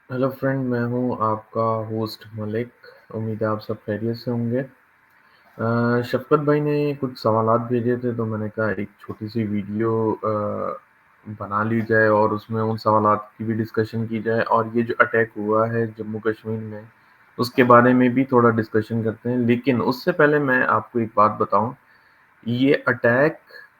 Hello friend, मैं हूँ आपका होस्ट मलिक। उम्मीद है आप सब खैरियत से होंगे। शफ़क़त भाई ने कुछ सवालात भेजे थे, तो मैंने कहा एक छोटी-सी वीडियो बना ली जाए और उसमें उन सवालात की भी डिस्कशन की जाए और ये जो अटैक हुआ है जम्मू कश्मीर में, उसके बारे में भी थोड़ा डिस्कशन करते हैं। लेकिन उससे पहले मैं आपको एक बात बताऊँ, ये अटैक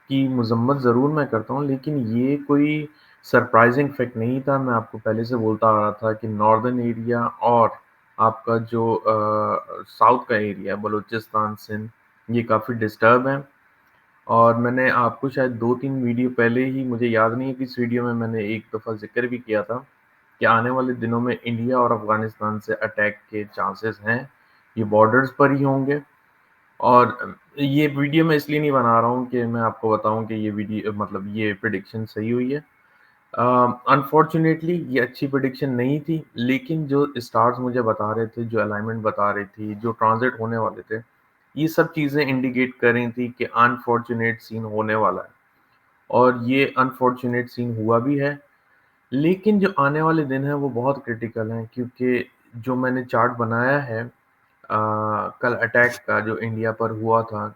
की मज़म्मत ज़रूर मैं करता हूँ, लेकिन ये कोई सरप्राइज़िंग फैक्ट नहीं था। मैं आपको पहले से बोलता आ रहा था कि नॉर्दर्न एरिया और आपका जो साउथ का एरिया है, बलूचिस्तान, सिंध, ये काफ़ी डिस्टर्ब है। और मैंने आपको शायद 2-3 वीडियो पहले ही, मुझे याद नहीं है किस वीडियो में, मैंने एक दफ़ा ज़िक्र भी किया था कि आने वाले दिनों में इंडिया और अफ़गानिस्तान से अटैक के चांसेस हैं। ये बॉर्डर्स पर ही होंगे। और ये वीडियो मैं इसलिए नहीं बना रहा हूँ कि मैं आपको बताऊँ कि ये वीडियो मतलब ये प्रेडिक्शन सही हुई है। अनफॉर्च्यूनेटली ये अच्छी प्रेडिक्शन नहीं थी, लेकिन जो स्टार्स मुझे बता रहे थे, जो अलाइनमेंट बता रही थी, जो ट्रांज़िट होने वाले थे, ये सब चीज़ें इंडिकेट कर रही थी कि अनफॉर्च्यूनेट सीन होने वाला है। और ये अनफॉर्च्यूनेट सीन हुआ भी है। लेकिन जो आने वाले दिन हैं वो बहुत क्रिटिकल हैं, क्योंकि जो मैंने चार्ट बनाया है कल अटैक का जो इंडिया पर हुआ था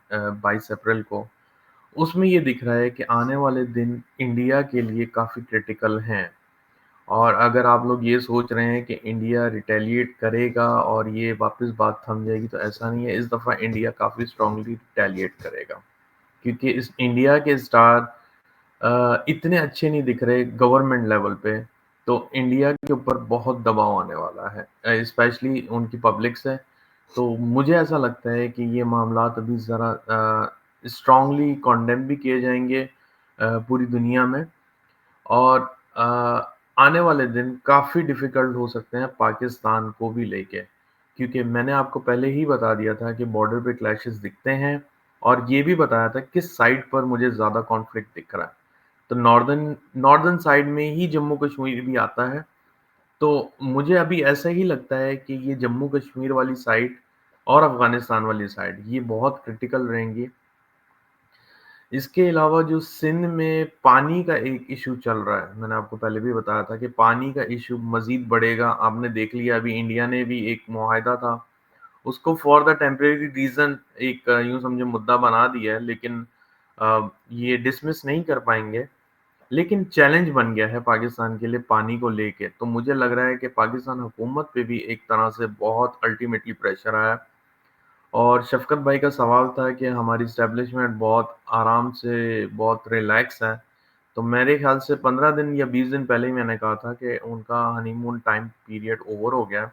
22 अप्रैल को, उसमें ये दिख रहा है कि आने वाले दिन इंडिया के लिए काफ़ी क्रिटिकल हैं। और अगर आप लोग ये सोच रहे हैं कि इंडिया रिटेलिएट करेगा और ये वापस बात थम जाएगी, तो ऐसा नहीं है। इस दफ़ा इंडिया काफ़ी स्ट्रांगली रिटेलिएट करेगा, क्योंकि इस इंडिया के स्टार इतने अच्छे नहीं दिख रहे गवर्नमेंट लेवल पे। तो इंडिया के ऊपर बहुत दबाव आने वाला है, स्पेशली उनकी पब्लिक से। तो मुझे ऐसा लगता है कि ये मामलात अभी ज़रा स्ट्रांगली कंडेम भी किए जाएँगे पूरी दुनिया में। और आने वाले दिन काफ़ी डिफ़िकल्ट हो सकते हैं पाकिस्तान को भी लेके, क्योंकि मैंने आपको पहले ही बता दिया था कि बॉर्डर पे क्लैशेस दिखते हैं और ये भी बताया था किस साइड पर मुझे ज़्यादा कॉन्फ्लिक्ट दिख रहा है। तो नॉर्दर्न नॉर्दर्न साइड में ही जम्मू कश्मीर भी आता है। तो मुझे अभी ऐसा ही लगता है कि ये जम्मू कश्मीर वाली साइड और अफ़गानिस्तान वाली साइड ये बहुत क्रिटिकल रहेंगी। इसके अलावा जो सिंध में पानी का एक इश्यू चल रहा है, मैंने आपको पहले भी बताया था कि पानी का इश्यू मज़ीद बढ़ेगा। आपने देख लिया, अभी इंडिया ने भी एक मुआहिदा था, उसको फॉर द टेम्परेरी रीज़न एक यूँ समझो मुद्दा बना दिया है, लेकिन ये डिसमिस नहीं कर पाएँगे। लेकिन चैलेंज बन गया है पाकिस्तान के लिए पानी को लेके। तो मुझे लग रहा है कि पाकिस्तान हुकूमत पे भी एक तरह से बहुत अल्टीमेटली प्रेशर आया। और शफ़क़त भाई का सवाल था कि हमारी एस्टेब्लिशमेंट बहुत आराम से, बहुत रिलैक्स है। तो मेरे ख़्याल से 15 दिन या 20 दिन पहले ही मैंने कहा था कि उनका हनीमून टाइम पीरियड ओवर हो गया है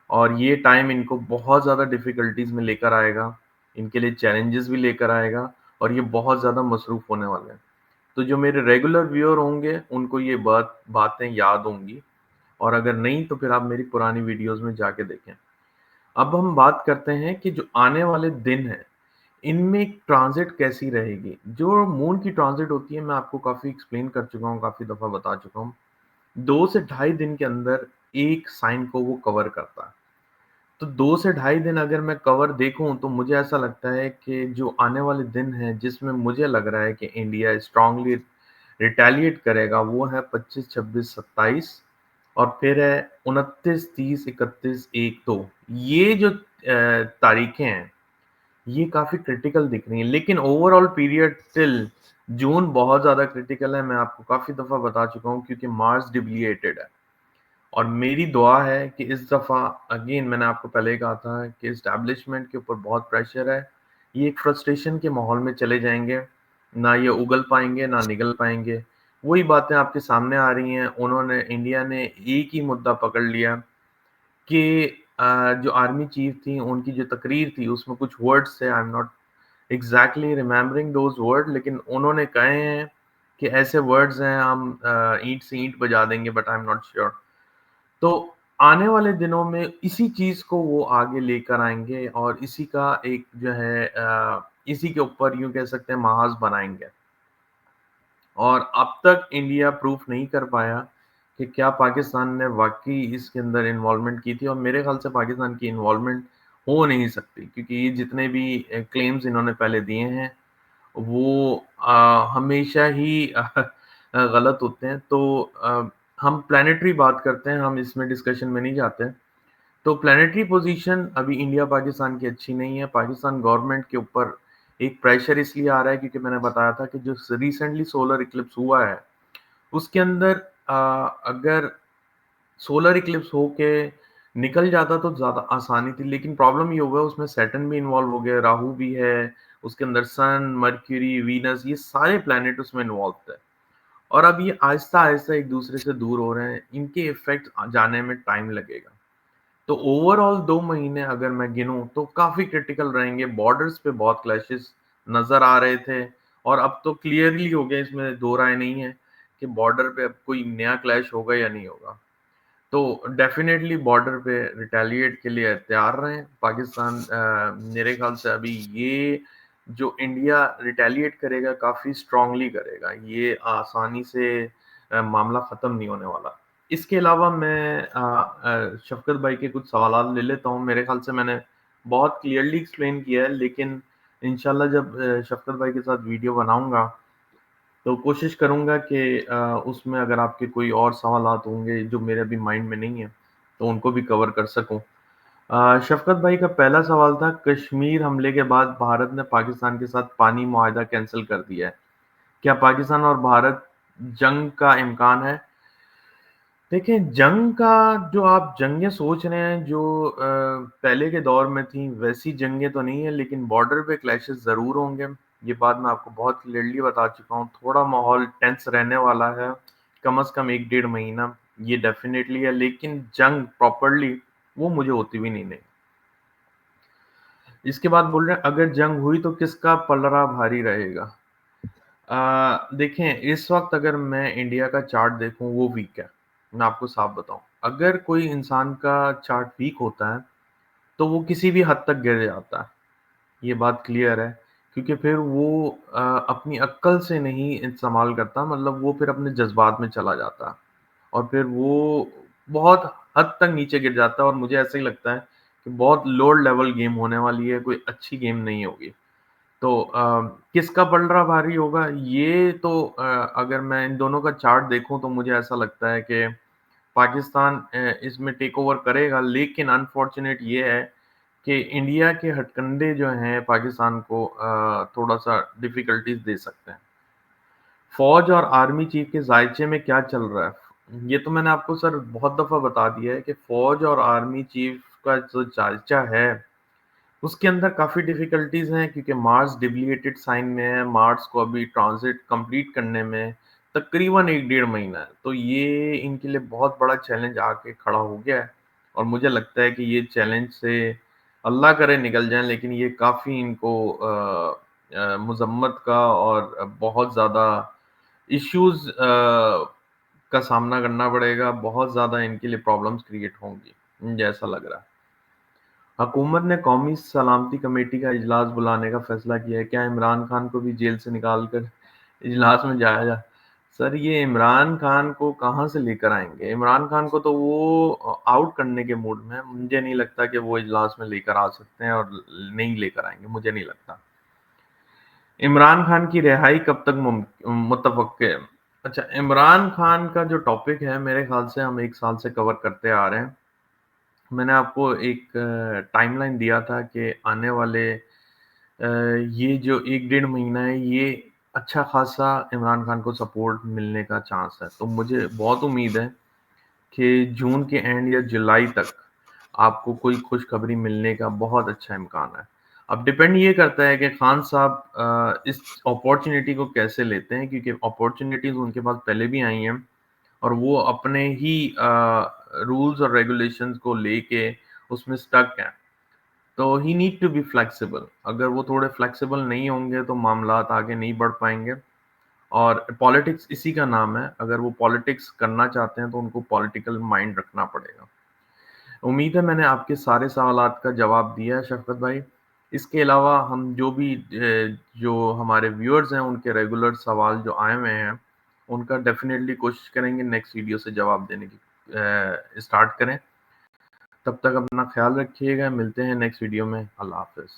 और ये टाइम इनको बहुत ज़्यादा डिफ़िकल्टीज़ में लेकर आएगा, इनके लिए चैलेंजेस भी लेकर आएगा और ये बहुत ज़्यादा मसरूफ़ होने वाले हैं। तो जो मेरे रेगुलर व्यूअर होंगे, उनको ये बातें याद होंगी, और अगर नहीं तो फिर आप मेरी पुरानी वीडियोज़ में जाके देखें। अब हम बात करते हैं कि जो आने वाले दिन हैं, इनमें ट्रांज़िट कैसी रहेगी? जो मून की ट्रांज़िट होती है, मैं आपको काफ़ी एक्सप्लेन कर चुका हूँ, काफ़ी दफ़ा बता चुका हूँ। 2 से ढाई दिन के अंदर एक साइन को वो कवर करता है। तो 2 से ढाई दिन अगर मैं कवर देखूँ, तो मुझे ऐसा लगता है कि जो आने वाले दिन हैं, जिसमें मुझे लग रहा है कि इंडिया स्ट्रांगली रिटेलिएट करेगा, वो है 25, 26, 27 और फिर है 29, 30, 31, 1, 2। ये जो तारीखें हैं, ये काफ़ी क्रिटिकल दिख रही हैं, लेकिन ओवरऑल पीरियड टिल जून बहुत ज़्यादा क्रिटिकल है। मैं आपको काफ़ी दफ़ा बता चुका हूँ, क्योंकि मार्स डिप्लीटेड है। और मेरी दुआ है कि इस दफ़ा, अगेन मैंने आपको पहले ही कहा था कि एस्टेब्लिशमेंट के ऊपर बहुत प्रेशर है। ये एक फ्रस्ट्रेशन के माहौल में चले जाएँगे, ना ये उगल पाएँगे, ना निगल पाएँगे। वही बातें आपके सामने आ रही हैं। इंडिया ने एक ही मुद्दा पकड़ लिया कि जो आर्मी चीफ थी, उनकी जो तकरीर थी, उसमें कुछ वर्ड्स थे, I am not exactly remembering those word, लेकिन उन्होंने कहे हैं कि ऐसे वर्ड्स हैं, हम ईंट से ईंट बजा देंगे, but I am not sure. तो आने वाले दिनों में इसी चीज़ को वो आगे लेकर आएँगे और इसी का एक जो है इसी के ऊपर यूँ कह सकते हैं महाज़ बनाएँगे। और अब तक इंडिया प्रूफ नहीं कर पाया कि क्या पाकिस्तान ने वाक़ई इसके अंदर इन्वॉल्वमेंट की थी, और मेरे ख़्याल से पाकिस्तान की इन्वॉल्वमेंट हो नहीं सकती, क्योंकि ये जितने भी क्लेम्स इन्होंने पहले दिए हैं, वो हमेशा ही गलत होते हैं। तो हम प्लैनेटरी बात करते हैं, हम इसमें डिस्कशन में नहीं जाते। तो प्लैनेटरी पोज़ीशन अभी इंडिया-पाकिस्तान की अच्छी नहीं है। पाकिस्तान गवर्नमेंट के ऊपर एक प्रेशर इसलिए आ रहा है क्योंकि मैंने बताया था कि जो रिसेंटली सोलर इक्लिप्स हुआ है, उसके अंदर अ, अगर सोलर इक्लिप्स होके निकल जाता तो ज़्यादा आसानी थी, लेकिन प्रॉब्लम ये हुआ उसमें सैटर्न भी इन्वॉल्व हो गया, राहु भी है, उसके अंदर सन, मर्क्यूरी, वीनस ये सारे प्लैनेट उसमें इन्वॉल्व थे। और अब ये आहिस्ता-आहिस्ता एक-दूसरे से दूर हो रहे हैं, इनके इफ़ेक्ट जाने में टाइम लगेगा। तो ओवरऑल 2 महीने अगर मैं गिनूँ तो काफ़ी क्रिटिकल रहेंगे, बॉर्डर्स पे बहुत क्लैशेस नज़र आ रहे थे और अब तो क्लियरली हो गया इसमें दो राय नहीं है कि बॉर्डर पे अब कोई नया क्लैश होगा या नहीं होगा। तो डेफ़िनेटली बॉर्डर पे रिटेलिएट के लिए तैयार रहें। पाकिस्तान मेरे ख़्याल से अभी ये जो इंडिया रिटेलिएट करेगा काफ़ी स्ट्रॉन्गली करेगा। ये आसानी से मामला ख़त्म नहीं होने वाला। इसके अलावा मैं शफ़क़त भाई के कुछ सवालात ले लेता हूँ। मेरे ख़्याल से मैंने बहुत क्लियरली एक्सप्लेन किया है, लेकिन इंशाल्लाह जब शफ़क़त भाई के साथ वीडियो बनाऊँगा तो कोशिश करूँगा कि उसमें अगर आपके कोई और सवालात होंगे जो मेरे अभी माइंड में नहीं है, तो उनको भी कवर कर सकूँ। शफ़क़त भाई का पहला सवाल था कश्मीर हमले के बाद भारत ने पाकिस्तान के साथ पानी मुआहदा कैंसल कर दिया है। क्या पाकिस्तान और भारत जंग का इम्कान है? देखिए, जंग का जो आप जंगें सोच रहे हैं जो पहले के दौर में थी वैसी जंगें तो नहीं है, लेकिन बॉर्डर पे क्लैशेस ज़रूर होंगे। ये बात मैं आपको बहुत क्लियरली बता चुका हूँ। थोड़ा माहौल टेंस रहने वाला है, कम से कम 1 डेढ़ महीना, ये डेफ़िनेटली है, लेकिन जंग प्रॉपर्ली वो मुझे होती हुई नहीं नहीं। इसके बाद बोल रहे हैं अगर जंग हुई तो किसका पलड़ा भारी रहेगा? देखें इस वक़्त अगर मैं इंडिया का चार्ट देखूँ वो वीक है। मैं आपको साफ बताऊँ। अगर कोई इंसान का चार्ट वीक होता है, तो वो किसी भी हद तक गिर जाता है। ये बात क्लियर है, क्योंकि फिर वो अपनी अक्ल से नहीं इस्तेमाल करता मतलब वो फिर अपने जज़्बात में चला जाता है। और फिर वो बहुत हद तक नीचे गिर जाता है और मुझे ऐसा ही लगता है कि बहुत लोअर लेवल गेम होने वाली है, कोई अच्छी गेम नहीं होगी। तो किसका पलड़ा भारी होगा ये तो अगर मैं इन दोनों का चार्ट देखूँ तो मुझे ऐसा लगता है कि पाकिस्तान इसमें टेक ओवर करेगा, लेकिन अनफॉर्चुनेट ये है कि इंडिया के हथकंडे जो हैं पाकिस्तान को थोड़ा-सा डिफ़िकल्टीज़ दे सकते हैं। फ़ौज और आर्मी चीफ़ के ज़ायचे में क्या चल रहा है? ये तो मैंने आपको सर बहुत दफ़ा बता दिया है कि फ़ौज और आर्मी चीफ़ का जो ज़ायचा है उसके अंदर काफ़ी डिफ़िकल्टीज़ हैं क्योंकि मार्स डिप्लीटेड साइन में है, मार्स को अभी ट्रांज़िट कंप्लीट करने में तकरीबन 1 डेढ़ महीना है। तो ये इनके लिए बहुत बड़ा चैलेंज आके खड़ा हो गया है और मुझे लगता है कि ये चैलेंज से अल्लाह करे निकल जाएँ लेकिन ये काफ़ी इनको मज़म्मत का और बहुत ज़्यादा इश्यूज़ का सामना करना पड़ेगा, बहुत ज़्यादा इनके लिए प्रॉब्लम्स क्रिएट होंगी, मुझे ऐसा लग रहा है। हुकूमत ने कौमी सलामती कमेटी का इजलास बुलाने का फैसला किया है। क्या इमरान खान को भी जेल से निकाल कर इजलास में जाया जा सर ये इमरान खान को कहाँ से लेकर आएँगे? इमरान खान को तो वो आउट करने के मूड में है। मुझे नहीं लगता कि वो इजलास में लेकर आ सकते हैं और नहीं लेकर आएँगे, मुझे नहीं लगता। इमरान खान की रिहाई कब तक मुतवक्के है? अच्छा, इमरान खान का जो टॉपिक है मेरे ख़्याल से हम 1 साल से कवर करते आ रहे हैं। मैंने आपको एक टाइमलाइन दिया था कि आने वाले ये जो 1 डेढ़ महीना है, ये अच्छा खासा इमरान खान को सपोर्ट मिलने का चांस है। तो मुझे बहुत उम्मीद है कि जून के एंड या जुलाई तक आपको कोई खुशखबरी मिलने का बहुत अच्छा इम्कान है। अब डिपेंड ये करता है कि खान साहब इस अपॉर्च्युनिटी को कैसे लेते हैं क्योंकि अपॉर्च्युनिटीज़ उनके पास पहले भी आई हैं और वो अपने ही रूल्स और रेगुलेशंस को लेके उसमें स्टक हैं। तो ही नीड टू बी फ्लेक्सिबल अगर वो थोड़े फ्लेक्सिबल नहीं होंगे तो मामलात आगे नहीं बढ़ पाएँगे और पॉलिटिक्स इसी का नाम है, अगर वो पॉलिटिक्स करना चाहते हैं तो उनको पॉलिटिकल माइंड रखना पड़ेगा। उम्मीद है मैंने आपके सारे सवालात का जवाब दिया है शफ़क़त भाई। इसके अलावा हम जो भी जो हमारे व्यूअर्स हैं उनके रेगुलर सवाल जो आए हुए हैं, उनका डेफ़िनेटली कोशिश करेंगे नेक्स्ट वीडियो से जवाब देने की स्टार्ट करें। तब तक अपना ख़्याल रखिएगा, मिलते हैं नेक्स्ट वीडियो में। अल्लाह हाफ़िज़।